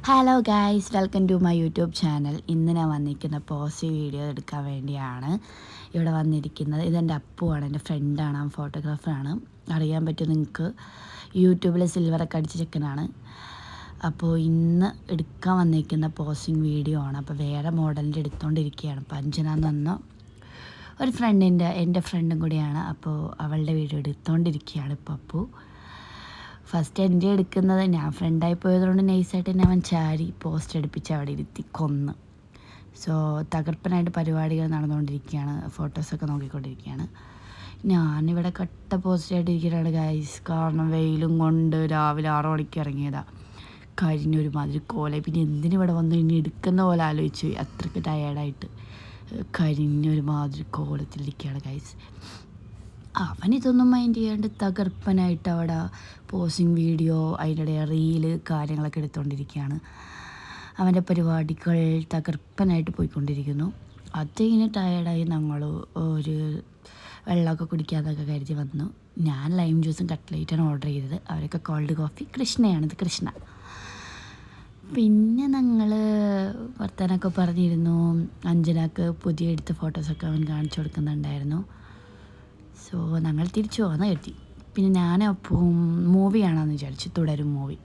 Hello guys, welcome to my YouTube channel. ഇന്ന് ഞാൻ വന്നിരിക്കുന്ന പോസിറ്റീവ് വീഡിയോ എടുക്കാൻ വേണ്ടിയാണ് ഇവിടെ വന്നിരിക്കുന്നത്. ഇതെൻ്റെ അപ്പുവാണ്, എൻ്റെ ഫ്രണ്ടാണ്, ആ ഫോട്ടോഗ്രാഫറാണ്. അറിയാൻ പറ്റും നിങ്ങൾക്ക്. യൂട്യൂബിൽ സിൽവറൊക്കെ അടിച്ച ചെക്കനാണ്. അപ്പോൾ ഇന്ന് എടുക്കാൻ വന്നിരിക്കുന്ന പോസിങ് വീഡിയോ ആണ്. അപ്പോൾ വേറെ മോഡലിൻ്റെ എടുത്തുകൊണ്ടിരിക്കുകയാണ്. അപ്പോൾ അഞ്ജന എന്ന് പറഞ്ഞ ഒരു എൻ്റെ ഫ്രണ്ടും കൂടിയാണ്. അപ്പോൾ അവളുടെ വീഡിയോ എടുത്തുകൊണ്ടിരിക്കുകയാണ് ഇപ്പോൾ അപ്പു. ഫസ്റ്റ് എൻ്റെ എടുക്കുന്നത് ഞാൻ ഫ്രണ്ടായി പോയതുകൊണ്ട് നൈസായിട്ട് തന്നെ അവൻ ചാരി പോസ്റ്റ് അടുപ്പിച്ച് അവിടെ ഇരുത്തി കൊന്ന്. സോ തകർപ്പനായിട്ട് പരിപാടികൾ നടന്നുകൊണ്ടിരിക്കുകയാണ്. ഫോട്ടോസൊക്കെ നോക്കിക്കൊണ്ടിരിക്കുകയാണ്. ഞാനിവിടെ കട്ട പോസ്റ്റായിട്ട് ഇരിക്കുകയാണ് ഗൈസ്. കാരണം വെയിലും കൊണ്ട് രാവിലെ 6 മണിക്ക് ഇറങ്ങിയതാണ്. കരിഞ്ഞൊരുമാതിരി കോല. പിന്നെ എന്തിനിവിടെ വന്നു ഇനി എടുക്കുന്ന പോലെ ആലോചിച്ചു. അത്രയ്ക്ക് ടയേർഡായിട്ട് കരിഞ്ഞൊരുമാതിരി കോലത്തിലിരിക്കുകയാണ് ഗൈസ്. അവനിതൊന്നും മൈൻഡ് ചെയ്യാണ്ട് തകർപ്പനായിട്ട് അവിടെ പോസിങ് വീഡിയോ, അതിൻ്റെ റീല് കാര്യങ്ങളൊക്കെ എടുത്തുകൊണ്ടിരിക്കുകയാണ്. അവൻ്റെ പരിപാടികൾ തകർപ്പനായിട്ട് പോയിക്കൊണ്ടിരിക്കുന്നു. അതിങ്ങനെ ടയേർഡായി ഞങ്ങൾ ഒരു വെള്ളമൊക്കെ കുടിക്കാതൊക്കെ കരുതി വന്നു. ഞാൻ ലൈം ജ്യൂസും കട്ട്ലേറ്റാണ് ഓർഡർ ചെയ്തത്. അവരൊക്കെ കോൾഡ് കോഫി. കൃഷ്ണയാണിത്, കൃഷ്ണ. പിന്നെ ഞങ്ങൾ വർത്തമാനമൊക്കെ പറഞ്ഞിരുന്നു. അഞ്ജനക്ക് പുതിയ എടുത്ത ഫോട്ടോസൊക്കെ അവൻ കാണിച്ചു കൊടുക്കുന്നുണ്ടായിരുന്നു. സോ ഞങ്ങൾ തിരിച്ചു പോകാമെന്ന് കരുതി. പിന്നെ ഞാനപ്പോൾ മൂവി കാണാമെന്ന് വിചാരിച്ചു. തുടരും മൂവി.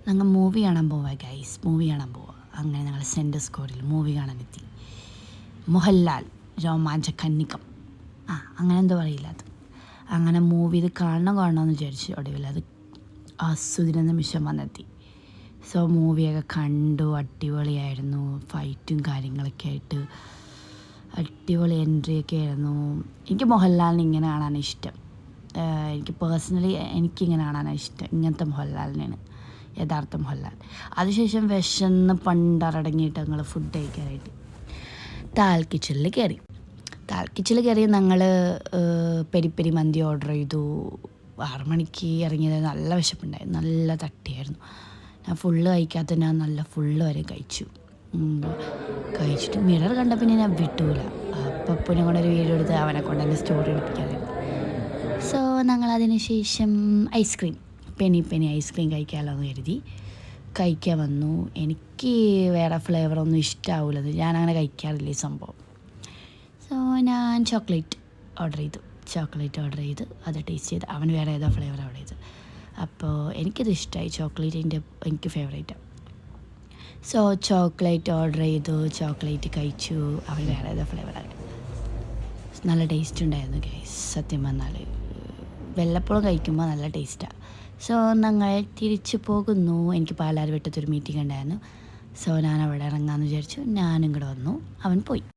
ഞങ്ങൾ മൂവി കാണാൻ പോവാം ഗൈസ്. മൂവി കാണാൻ പോവാം. അങ്ങനെ ഞങ്ങൾ സെൻറ്റർ സ്കോറിൽ മൂവി കാണാനെത്തി. മോഹൻലാൽ രോമാഞ്ച കന്നികം, അങ്ങനെ എന്തോ പറയില്ല അത്. അങ്ങനെ മൂവി ഇത് കാണണമെന്ന് വിചാരിച്ചു. ഒടുവിൽ അത് ആസ്വദിന നിമിഷം വന്നെത്തി. സോ മൂവിയൊക്കെ കണ്ടു. അടിപൊളിയായിരുന്നു. ഫൈറ്റും കാര്യങ്ങളൊക്കെ ആയിട്ട് അടിപൊളി എൻട്രിയൊക്കെ ആയിരുന്നു. എനിക്ക് മോഹൻലാലിനെ ഇങ്ങനെ കാണാനാണ് ഇഷ്ടം. എനിക്ക് പേഴ്സണലി എനിക്കിങ്ങനെ കാണാനാണ് ഇഷ്ടം. ഇങ്ങനത്തെ മോഹൻലാലിനാണ് യഥാർത്ഥ മോഹൻലാൽ. അതിനുശേഷം വിശന്ന് പണ്ടറടങ്ങിയിട്ട് ഞങ്ങൾ ഫുഡ് കഴിക്കാനായിട്ട് താൽ കിച്ചണിൽ കയറി. ഞങ്ങൾ പെരി മന്തി ഓർഡർ ചെയ്തു. 6 മണിക്ക് ഇറങ്ങിയത്. നല്ല വിശപ്പുണ്ടായിരുന്നു, നല്ല തട്ടിയായിരുന്നു. ഞാൻ ഫുള്ള് കഴിക്കാത്ത ഞാൻ നല്ല ഫുള്ള് വരെ കഴിച്ചിട്ട് മിറർ കണ്ട പിന്നെ ഞാൻ വിട്ടൂല. പപ്പുനെ കൊണ്ടൊരു വീഡിയോ എടുത്ത് അവനെ കൊണ്ട് തന്നെ സ്റ്റോറി എടുപ്പിക്കാനായിരുന്നു. സോ ഞങ്ങളതിന് ശേഷം ഐസ്ക്രീം പെനി ഐസ്ക്രീം കഴിക്കാമല്ലോ എന്ന് കരുതി കഴിക്കാൻ വന്നു. എനിക്ക് വേറെ ഫ്ലേവറൊന്നും ഇഷ്ടമാവില്ലത്. ഞാനങ്ങനെ കഴിക്കാറില്ല ഈ സംഭവം. സോ ഞാൻ ചോക്ലേറ്റ് ഓർഡർ ചെയ്ത് അത് ടേസ്റ്റ് ചെയ്ത്. അവന് വേറെ ഏതോ ഫ്ലേവർ ഓർഡർ ചെയ്ത്. അപ്പോൾ എനിക്കത് ഇഷ്ടമായി. ചോക്ലേറ്റ് എനിക്ക് ഫേവറേറ്റാണ്. സോ ചോക്ലേറ്റ് ഓർഡർ ചെയ്തു, ചോക്ലേറ്റ് കഴിച്ചു. അവൻ വേറെ ഏതോ ഫ്ലേവറാണ്. നല്ല ടേസ്റ്റ് ഉണ്ടായിരുന്നു ഗൈസ്. സത്യം പറഞ്ഞാൽ വല്ലപ്പോഴും കഴിക്കുമ്പോൾ നല്ല ടേസ്റ്റാണ്. സോ ഞങ്ങൾ തിരിച്ചു പോകുന്നു. എനിക്ക് പാലാരിവട്ടത്തൊരു മീറ്റിംഗ് ഉണ്ടായിരുന്നു. സോ ഞാൻ അവിടെ ഇറങ്ങാമെന്ന് വിചാരിച്ചു. ഞാനും കൂടെ വന്നു. അവൻ പോയി.